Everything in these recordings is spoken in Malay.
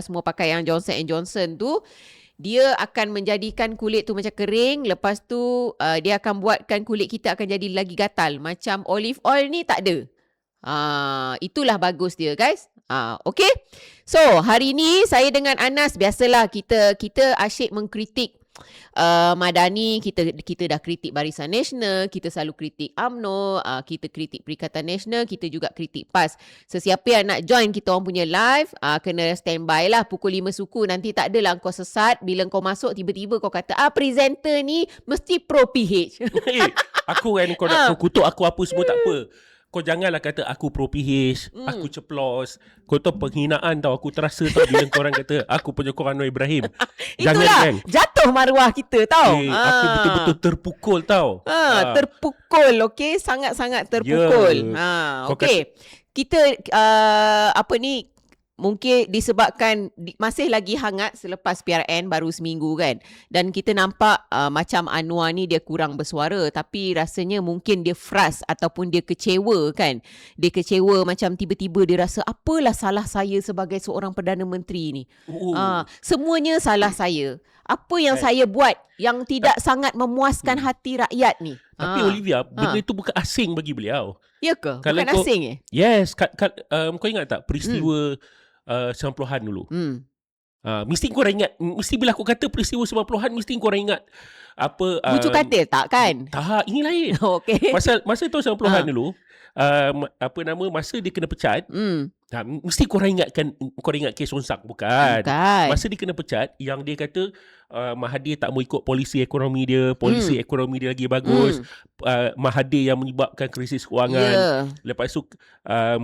semua pakai yang Johnson & Johnson tu, dia akan menjadikan kulit tu macam kering. Lepas tu dia akan buatkan kulit kita akan jadi lagi gatal. Macam olive oil ni tak ada. Itulah bagus dia, guys. Okay. So hari ni saya dengan Anas, biasalah kita asyik mengkritik Madani. Kita dah kritik Barisan Nasional, kita selalu kritik UMNO, kita kritik Perikatan Nasional, kita juga kritik PAS. Sesiapa yang nak join kita orang punya live, kena standby lah pukul 5 suku. Nanti tak adalah kau sesat bila kau masuk tiba-tiba kau kata presenter ni mesti pro PH. Aku kan kau nak kutuk aku apa semua tak apa. Kau janganlah kata aku pro PH, aku ceplos. Kau tahu penghinaan tau. Aku terasa tau bila korang kata aku penyokong Anwar Ibrahim. Itulah, jatuh maruah kita tau. Aku betul-betul terpukul tau. Terpukul, okey. Sangat-sangat terpukul. Okey. Kita, mungkin disebabkan masih lagi hangat selepas PRN baru seminggu kan. Dan kita nampak macam Anwar ni dia kurang bersuara. Tapi rasanya mungkin dia frust ataupun dia kecewa kan. Dia kecewa macam tiba-tiba dia rasa apalah salah saya sebagai seorang Perdana Menteri ni. Semuanya salah saya. Apa yang saya buat yang tidak sangat memuaskan hati rakyat ni. Tapi Olivia, benda itu bukan asing bagi beliau. Ya ke? Kalau bukan asing Yes. Kau ingat tak peristiwa 90-an dulu? Mesti korang ingat. Mesti bila aku kata peristiwa 90-an, mesti korang ingat apa Bucu Katil tak kan? Tak, ini lain. Okay. Pasal masa tahun 90-an dulu, masa dia kena pecat, mesti korang ingat kes Sonsak bukan? Masa dia kena pecat, yang dia kata Mahathir tak mau ikut polisi ekonomi dia, ekonomi dia lagi bagus, Mahathir yang menyebabkan krisis kewangan. Lepas tu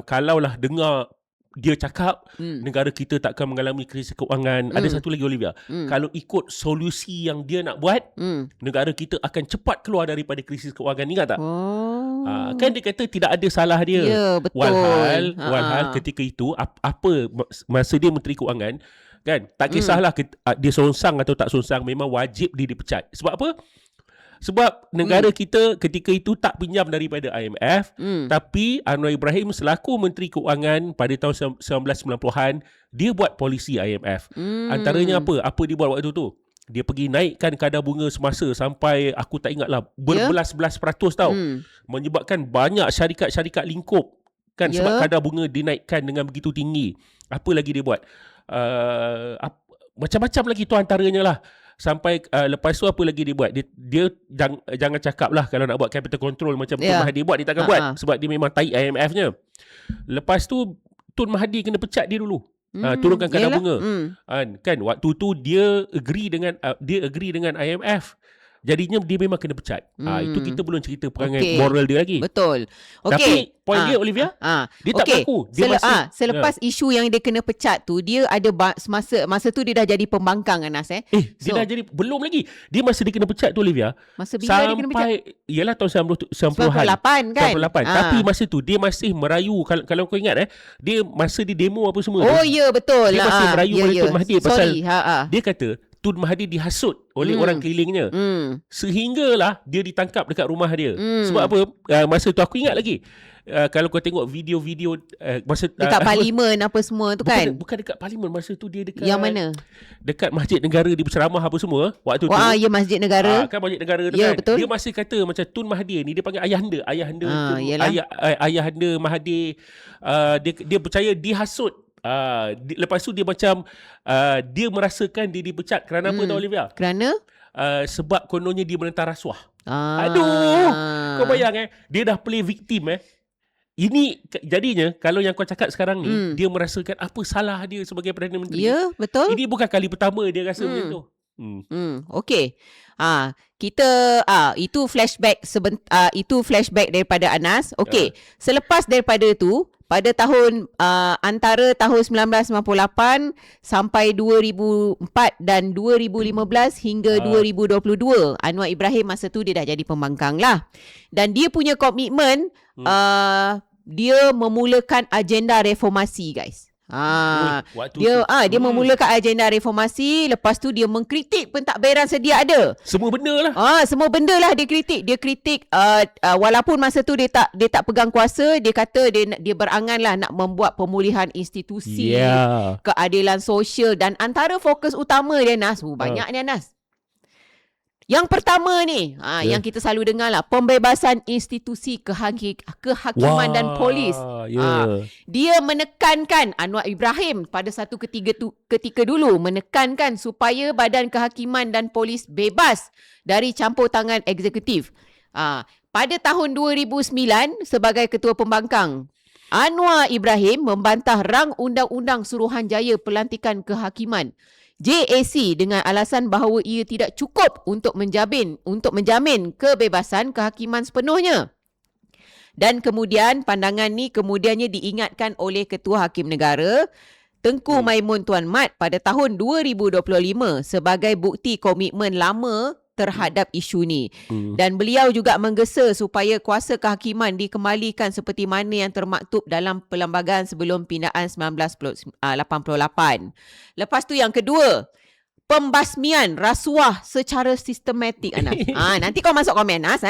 kalaulah dengar dia cakap negara kita takkan mengalami krisis kewangan. Ada satu lagi Olivia, kalau ikut solusi yang dia nak buat, negara kita akan cepat keluar daripada krisis kewangan. Ingat tak? Kan dia kata tidak ada salah dia. Ya, betul. Walhal ketika itu apa masa dia Menteri Kewangan kan, tak kisahlah dia sonsang atau tak sonsang, memang wajib dia dipecat. Sebab apa? Sebab negara kita ketika itu tak pinjam daripada IMF, tapi Anwar Ibrahim selaku Menteri Kewangan pada tahun 1990-an, dia buat polisi IMF. Antaranya apa? Apa dia buat waktu tu? Dia pergi naikkan kadar bunga semasa sampai aku tak ingatlah berbelas-belas peratus tau. Menyebabkan banyak syarikat-syarikat lingkup kan, sebab kadar bunga dinaikkan dengan begitu tinggi. Apa lagi dia buat? Macam-macam lagi tu antaranya lah. Sampai lepas tu apa lagi dia buat? Dia jangan cakap lah kalau nak buat capital control macam Tun Mahathir buat, dia takkan buat. Sebab dia memang taik IMF-nya. Lepas tu Tun Mahathir kena pecat dia dulu. Turunkan kadar bunga. Kan waktu tu dia agree dengan IMF. Jadinya dia memang kena pecat. Itu kita belum cerita perangai moral dia lagi. Betul. Tapi point dia Olivia, dia tak berlaku. Selepas isu yang dia kena pecat tu, dia ada masa tu dia dah jadi pembangkang Anas dia dah jadi belum lagi. Dia masa dia kena pecat tu Olivia, masa bila dia kena pecat? Ialah tahun 90-an 98 kan? 98. Tapi masa tu dia masih merayu, kalau kau ingat dia masa dia demo apa semua. Ya betul. Dia masih merayu pada Tun Mahathir pasal dia kata Tun Mahathir dihasut oleh orang kelilingnya. Sehinggalah dia ditangkap dekat rumah dia. Sebab apa? Masa tu aku ingat lagi. Kalau kau tengok video-video masa dekat parlimen apa semua tu kan? Bukan dekat parlimen, masa tu dia dekat yang mana? Dekat Masjid Negara, dia berceramah apa semua waktu tu. Ya Masjid Negara. Kan Masjid Negara tu ya, kan. Betul. Dia masih kata macam Tun Mahathir ni dia panggil ayahanda Mahathir. Dia percaya dihasut. Lepas tu dia macam dia merasakan dia dipecat kerana apa tahu Olivia? Kerana? Sebab kononnya dia menentang rasuah. Aduh, kau bayang dia dah play victim Ini jadinya kalau yang kau cakap sekarang ni, dia merasakan apa salah dia sebagai Perdana Menteri. Ya, betul. Ini bukan kali pertama dia rasa macam tu. Okey. Kita itu flashback itu flashback daripada Anas. Okey. Selepas daripada tu, pada tahun antara tahun 1998 sampai 2004 dan 2015 hingga 2022, Anwar Ibrahim masa tu dia dah jadi pembangkang lah. Dan dia punya komitmen dia memulakan agenda reformasi, guys. Waktu Dia memulakan agenda reformasi, lepas tu dia mengkritik pentadbiran sedia ada. Semua benda lah. Semua benda lah dia kritik. Dia kritik walaupun masa tu dia tak pegang kuasa, dia kata dia berangan lah nak membuat pemulihan institusi, keadilan sosial, dan antara fokus utama dia, Nas, banyak ni, Nas. Yang pertama ni, yang kita selalu dengar lah, pembebasan institusi kehakiman dan polis. Dia menekankan, Anwar Ibrahim pada satu ketika dulu menekankan supaya Badan Kehakiman dan Polis bebas dari campur tangan eksekutif. Pada tahun 2009 sebagai Ketua Pembangkang, Anwar Ibrahim membantah rang Undang-Undang Suruhanjaya Pelantikan Kehakiman JAC dengan alasan bahawa ia tidak cukup untuk menjamin kebebasan kehakiman sepenuhnya. Dan kemudian pandangan ni kemudiannya diingatkan oleh Ketua Hakim Negara Tengku Maimun Tuan Mat pada tahun 2025 sebagai bukti komitmen lama terhadap isu ni. Dan beliau juga menggesa supaya kuasa kehakiman dikembalikan seperti mana yang termaktub dalam perlembagaan sebelum pindaan 1988. Lepas tu yang kedua, pembasmian rasuah secara sistematik, Anas. Nanti kau masuk komen, Anas.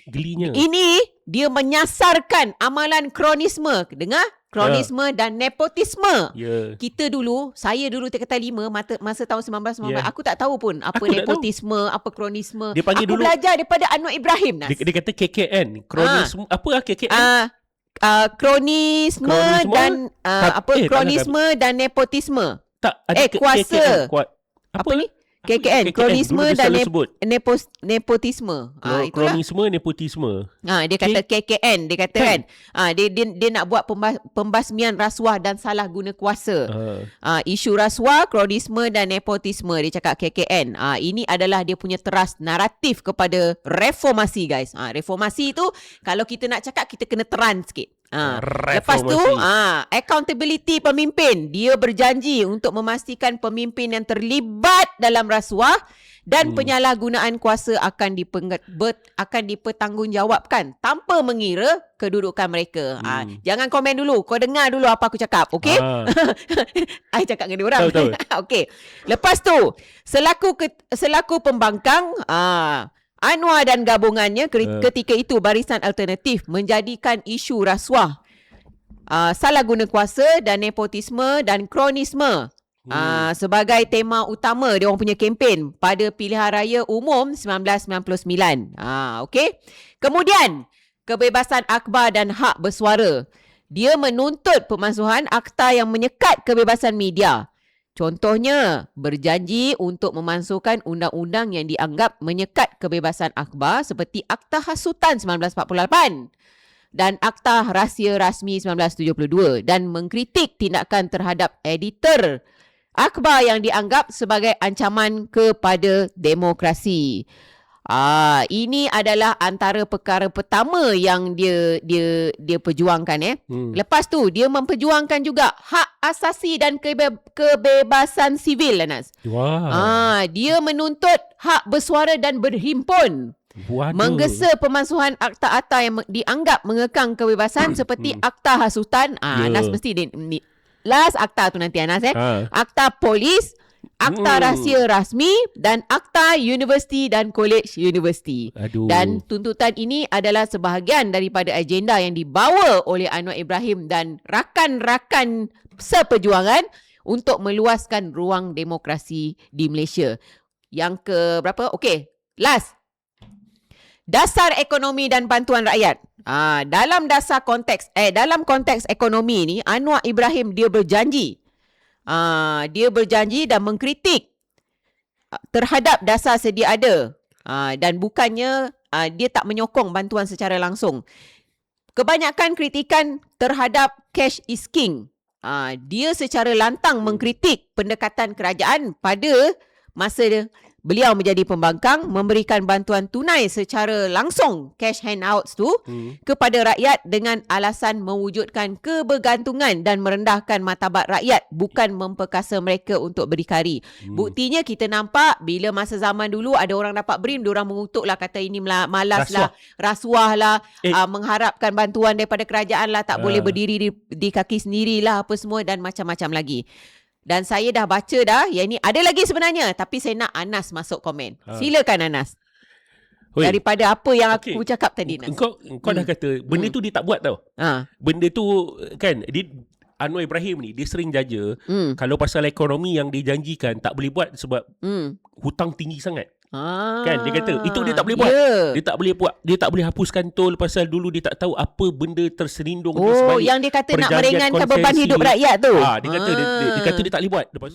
Gelinya. Ini dia menyasarkan amalan kronisme. Dengar? Kronisme dan nepotisme. Saya dulu tingkatan 5 masa tahun 1990. Aku tak tahu pun apa nepotisme, apa kronisme. Aku dulu belajar daripada Anwar Ibrahim, Nas. Dia kata KKN. Kronisme. Apa KKN? Kronisme dan kronisme dan nepotisme. Tak ada kuasa. Apa ni? KKN, kronisme dan nepotisme. Kronisme, nepotisme. Dia kata KKN, dia kata kan. Dia nak buat pembasmian rasuah dan salah guna kuasa. Isu rasuah, kronisme dan nepotisme, dia cakap KKN. Ini adalah dia punya teras naratif kepada reformasi, guys. Reformasi tu kalau kita nak cakap, kita kena teran sikit. Lepas tu accountability pemimpin. Dia berjanji untuk memastikan pemimpin yang terlibat dalam rasuah dan penyalahgunaan kuasa akan dipertanggungjawabkan tanpa mengira kedudukan mereka. Jangan komen dulu. Kau dengar dulu apa aku cakap, okey? I cakap dengan dia orang. Okey. Lepas tu, selaku pembangkang, Anwar dan gabungannya ketika itu Barisan Alternatif menjadikan isu rasuah, salah guna kuasa dan nepotisme dan kronisme sebagai tema utama dia orang punya kempen pada pilihan raya umum 1999. Okey. Kemudian kebebasan akhbar dan hak bersuara. Dia menuntut pemansuhan akta yang menyekat kebebasan media. Contohnya, berjanji untuk memansuhkan undang-undang yang dianggap menyekat kebebasan akhbar seperti Akta Hasutan 1948 dan Akta Rahsia Rasmi 1972 dan mengkritik tindakan terhadap editor akhbar yang dianggap sebagai ancaman kepada demokrasi. Ini adalah antara perkara pertama yang dia perjuangkan. Lepas tu dia memperjuangkan juga hak asasi dan kebebasan sivil, Anas. Dia menuntut hak bersuara dan berhimpun. Menggesa pemansuhan akta-akta yang dianggap mengekang kebebasan seperti Akta Hasutan. Anas mesti last akta tu nanti, Anas. Akta Polis, Akta Rahsia Rasmi dan Akta Universiti dan Kolej Universiti. Dan tuntutan ini adalah sebahagian daripada agenda yang dibawa oleh Anwar Ibrahim dan rakan-rakan seperjuangan untuk meluaskan ruang demokrasi di Malaysia. Yang ke berapa? Okey, last. Dasar ekonomi dan bantuan rakyat. Dalam konteks ekonomi ni, Anwar Ibrahim dia berjanji dan mengkritik terhadap dasar sedia ada dan bukannya dia tak menyokong bantuan secara langsung. Kebanyakan kritikan terhadap cash is king. Dia secara lantang mengkritik pendekatan kerajaan pada beliau menjadi pembangkang memberikan bantuan tunai secara langsung cash handouts tu kepada rakyat dengan alasan mewujudkan kebergantungan dan merendahkan martabat rakyat, bukan memperkasa mereka untuk berdikari. Buktinya kita nampak bila masa zaman dulu ada orang dapat BRIM, diorang mengutuklah, kata ini malas lah, rasuah lah, mengharapkan bantuan daripada kerajaan lah, tak boleh berdiri di kaki sendiri lah, apa semua dan macam-macam lagi. Dan saya dah baca dah, yang ni ada lagi sebenarnya, tapi saya nak Anas masuk komen. Silakan Anas. Daripada apa yang aku cakap tadi. Kau dah kata benda tu dia tak buat tau. Benda tu kan, dia Anwar Ibrahim ni dia sering jaja kalau pasal ekonomi yang dia janjikan tak boleh buat sebab hutang tinggi sangat. Kan dia kata itu dia tak boleh buat. Dia tak boleh buat. Dia tak boleh hapuskan tol pasal dulu dia tak tahu apa benda terselindung di sebalik yang dia kata nak meringankan beban hidup rakyat tu. Dia kata dia kata dia tak boleh buat. Lepas tu